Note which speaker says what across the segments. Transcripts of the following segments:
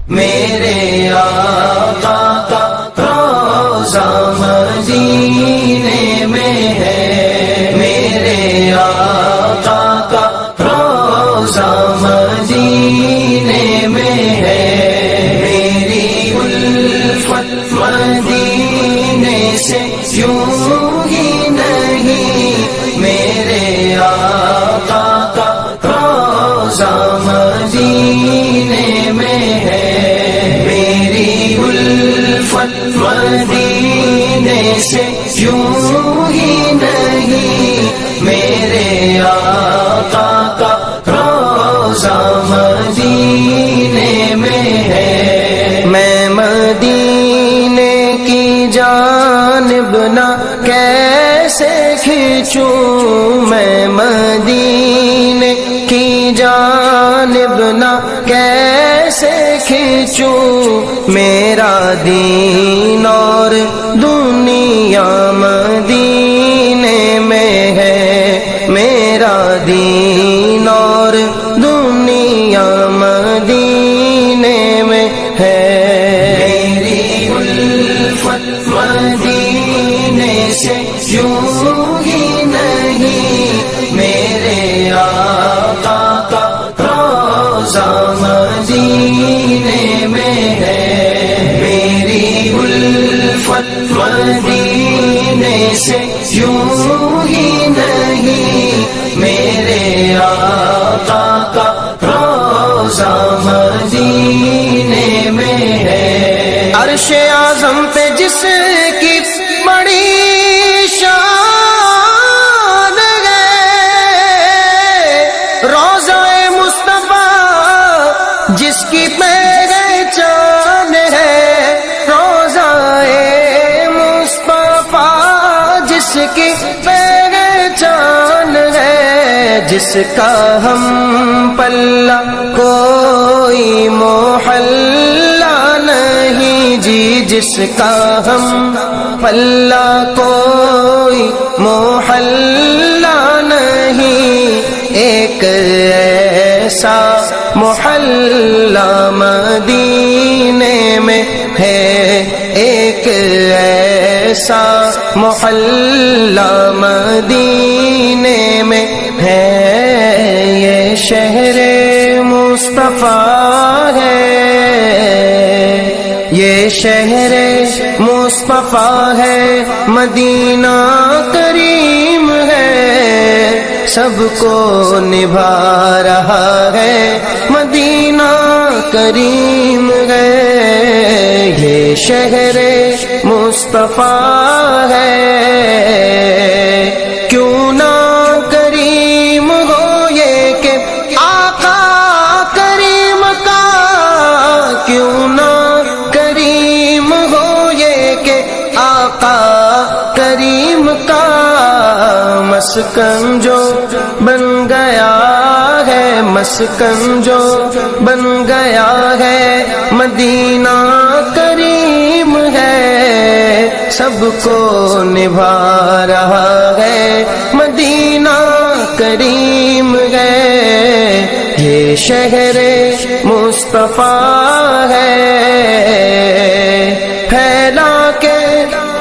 Speaker 1: میرے آقا کا روضہ مدینے میں ہے، میرے آقا کا روضہ مدینے میں ہے، میری الفت مدینے سے یوں ہی نہیں، میرے آقا کا روضہ مدینے میں ہے، میری الفت مدینے سے یوں ہی نہیں، میرے آقا کا روضہ مدینے میں ہے۔ میں مدینے کی جانب نہ کیسے کھینچوں، میں مدینے کی جانب نہ کیسے کھینچوں، میرا دین اور دنیا مدینے میں ہے، میرا دین اور دنیا مدینے میں ہے، میری الفت مدینے سے یوں ہی نہیں، میرے آقا کا روضہ مدینے میں ہے، میری الفت مدینے سے یوں ہی نہیں، میرے آقا کا روضہ مدینے میں ہے۔ عرش اعظم پہ جس کی بڑی شان ہے، روضہ مصطفیٰ جس کی پہچان ہے، روضہ مصطفیٰ جس کی پہچان ہے، جس کا ہم پلہ کوئی محلہ نہیں جی، جس کا ہم پلہ کوئی محلہ نہیں، ایک ایسا محلہ مدینے میں ہے، ایک ایسا محلہ مدینے میں ہے، یہ شہر مصطفیٰ ہے، یہ شہر مصطفیٰ ہے، مدینہ کریم ہے، سب کو نبھا رہا ہے، مدینہ کریم ہے، یہ شہر مصطفیٰ ہے، کیوں نہ کریم ہو یہ کہ آقا کریم کا، کیوں نہ کریم ہو یہ کہ آقا کریم کا، مسکن جو بن گیا ہے، مسکن جو بن گیا ہے، مدینہ کریم ہے، سب کو نبھا رہا ہے، مدینہ کریم ہے، یہ شہر مصطفیٰ ہے، پھیلا کے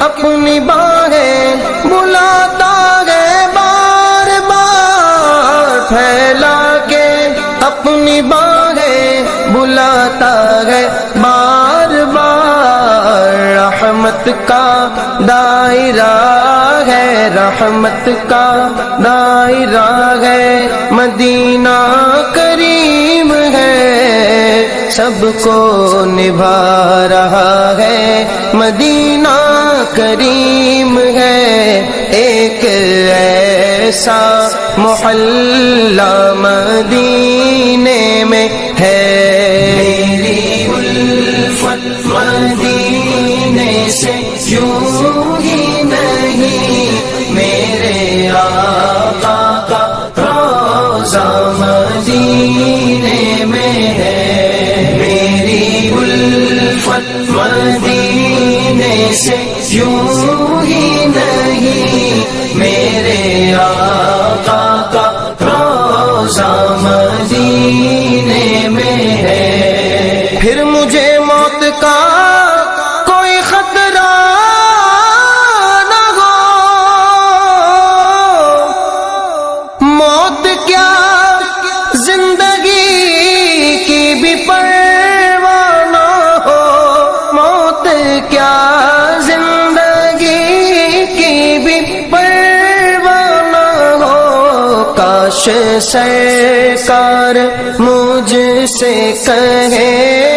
Speaker 1: اپنی باہیں بلاتا ہے بار بار، پھیلا کے اپنی باہیں بلاتا ہے بار بار، رحمت کا دائرہ ہے، رحمت کا دائرہ ہے، مدینہ کریم ہے، سب کو نبھا رہا ہے، مدینہ کریم ہے، ایک ایسا محلہ مدینے میں ہے، میری الفت مدینے سے یوں ہی نہیں، میرے آقا کا روضہ مدینے میں ہے، میری الفت مدینے سے یوں ہی نہیں، میرے آقا کا روضہ مدینے سرکار مجھ سے کہے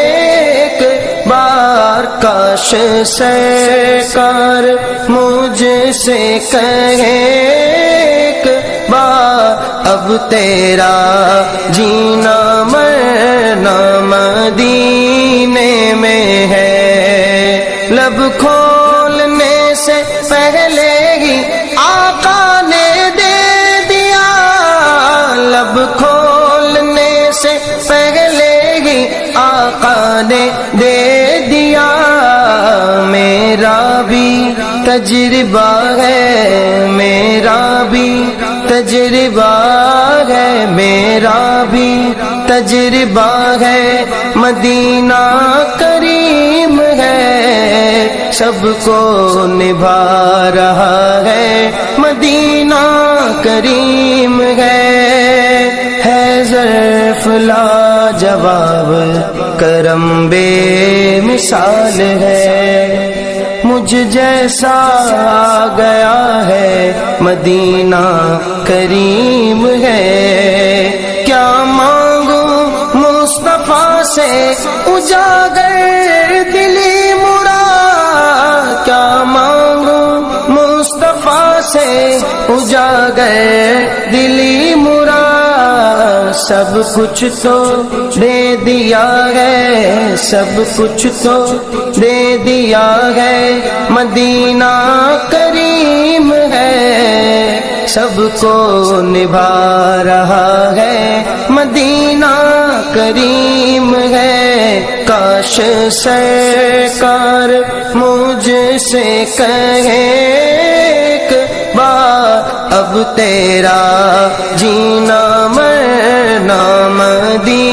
Speaker 1: ایک بار، کاش سرکار مجھ سے کہے ایک بار، اب تیرا جینا مرنا مدینے میں ہے۔ لب کھولنے سے پہلے ہی آقا نے دے دیا، لب کھولنے سے پہلے ہی آقا نے دے دیا۔ میرا بھی تجربہ ہے، میرا بھی تجربہ ہے، میرا بھی تجربہ ہے، مدینہ کریم ہے، سب کو نبھا رہا ہے، مدینہ کریم ہے ظرف لاجواب، کرم بے مثال ہے، مجھ جیسا آ گیا ہے، مدینہ کریم ہے۔ کیا مانگوں مصطفیٰ سے اجاگر دلی مراد، کیا مانگوں مصطفیٰ سے اجاگر دلی مراد، سب کچھ تو دے دیا ہے، سب کچھ تو دے دیا ہے، مدینہ کریم ہے، سب کو نبھا رہا ہے، مدینہ کریم ہے۔ کاش سرکار مجھ سے کہے ایک بار، اب تیرا جینا مرنا مدینہ